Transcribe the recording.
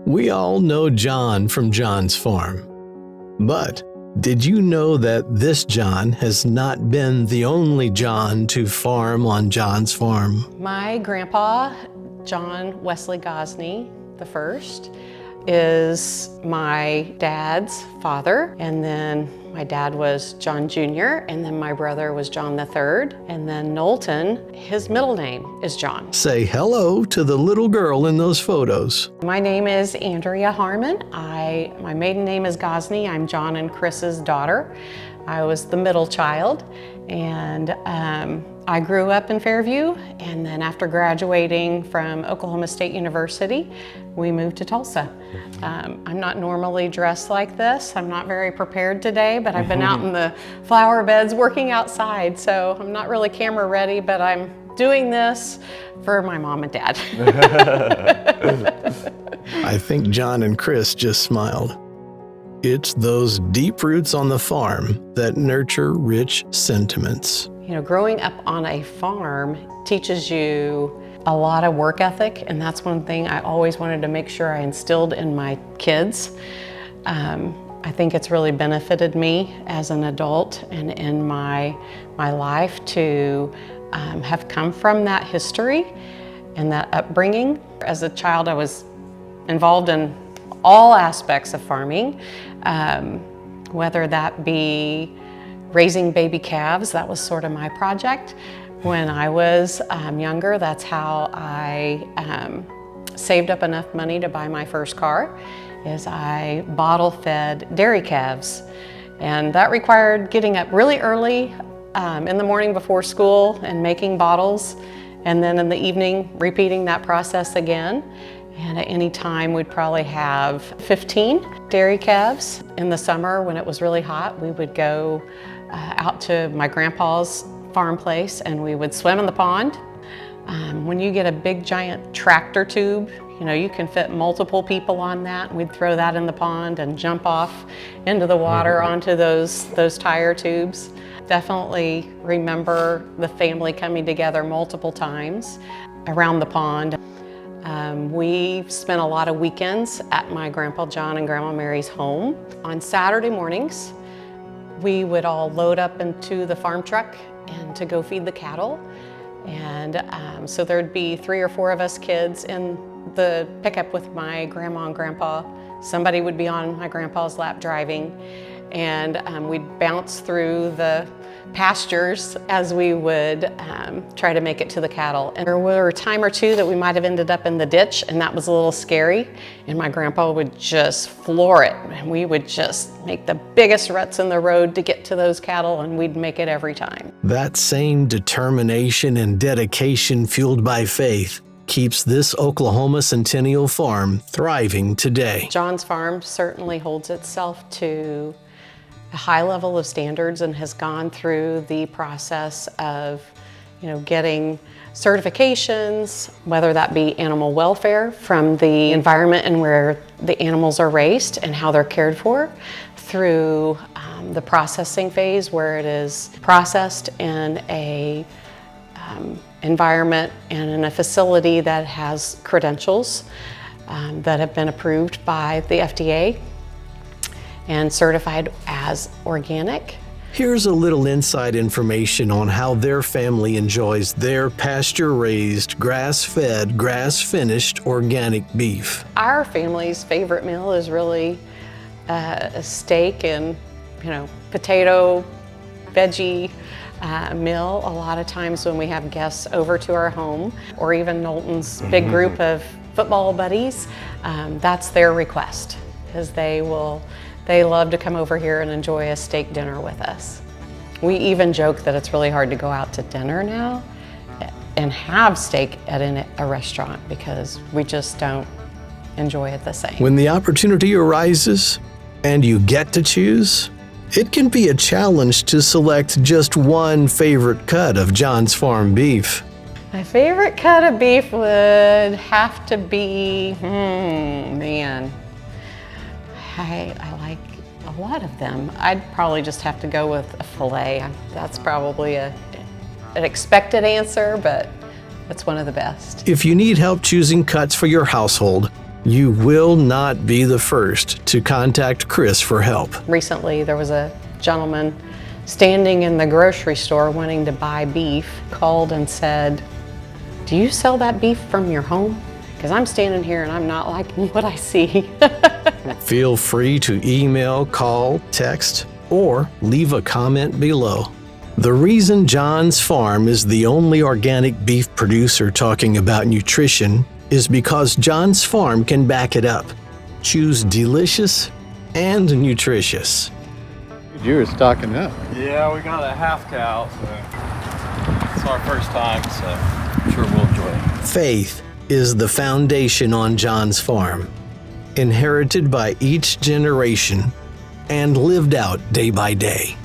We all know John from John's farm. But did you know that this John has not been the only John to farm on John's farm? My grandpa, John Wesley Gosney the first, is my dad's father, and then my dad was John Jr., and then my brother was John the third, and then Knowlton, his middle name is John. Say hello to the little girl in those photos. My name is Andrea Harmon. My maiden name is Gosney. I'm John and Kris's daughter. I was the middle child, and I grew up in Fairview, and then after graduating from Oklahoma State University, we moved to Tulsa. I'm not normally dressed like this. I'm not very prepared today, but I've been out in the flower beds working outside, so I'm not really camera ready, but I'm doing this for my mom and dad. I think John and Kris just smiled. It's those deep roots on the farm that nurture rich sentiments. You know, growing up on a farm teaches you a lot of work ethic, and that's one thing I always wanted to make sure I instilled in my kids. I think it's really benefited me as an adult and in my life to have come from that history and that upbringing. As a child, I was involved in all aspects of farming, whether that be raising baby calves. That was sort of my project. When I was younger, that's how I saved up enough money to buy my first car, is I bottle fed dairy calves. And that required getting up really early in the morning before school and making bottles, and then in the evening repeating that process again. And at any time, we'd probably have 15 dairy calves. In the summer, when it was really hot, we would go out to my grandpa's farm place and we would swim in the pond. When you get a big giant tractor tube, you know, you can fit multiple people on that. We'd throw that in the pond and jump off into the water onto those tire tubes. Definitely remember the family coming together multiple times around the pond. We spent a lot of weekends at my Grandpa John and Grandma Mary's home. On Saturday mornings, we would all load up into the farm truck and to go feed the cattle. And so there'd be 3 or 4 of us kids in the pickup with my grandma and grandpa. Somebody would be on my grandpa's lap driving, and we'd bounce through the pastures as we would try to make it to the cattle. And there were a time or two that we might have ended up in the ditch, and that was a little scary, and my grandpa would just floor it, and we would just make the biggest ruts in the road to get to those cattle, and we'd make it every time. That same determination and dedication fueled by faith keeps this Oklahoma Centennial farm thriving today. John's farm certainly holds itself to a high level of standards and has gone through the process of, you know, getting certifications, whether that be animal welfare from the environment and where the animals are raised and how they're cared for, through the processing phase where it is processed in a environment and in a facility that has credentials that have been approved by the FDA and certified as organic. Here's a little inside information on how their family enjoys their pasture-raised, grass-fed, grass-finished organic beef. Our family's favorite meal is really a steak and, you know, potato, veggie meal. A lot of times when we have guests over to our home, or even Knowlton's big group of football buddies, that's their request, because they love to come over here and enjoy a steak dinner with us. We even joke that it's really hard to go out to dinner now and have steak at a restaurant because we just don't enjoy it the same. When the opportunity arises and you get to choose, it can be a challenge to select just one favorite cut of John's farm beef. My favorite cut of beef would have to be, man. I like a lot of them. I'd probably just have to go with a filet. That's probably an expected answer, but it's one of the best. If you need help choosing cuts for your household, You will not be the first to contact Kris for help. Recently, there was a gentleman standing in the grocery store wanting to buy beef, called and said, "Do you sell that beef from your home? Because I'm standing here and I'm not liking what I see." Feel free to email, call, text, or leave a comment below. The reason John's Farm is the only organic beef producer talking about nutrition is because John's Farm can back it up. Choose delicious and nutritious. You were stocking up. Yeah, we got a half cow, so it's our first time, so I'm sure we'll enjoy it. Faith is the foundation on John's Farm, inherited by each generation and lived out day by day.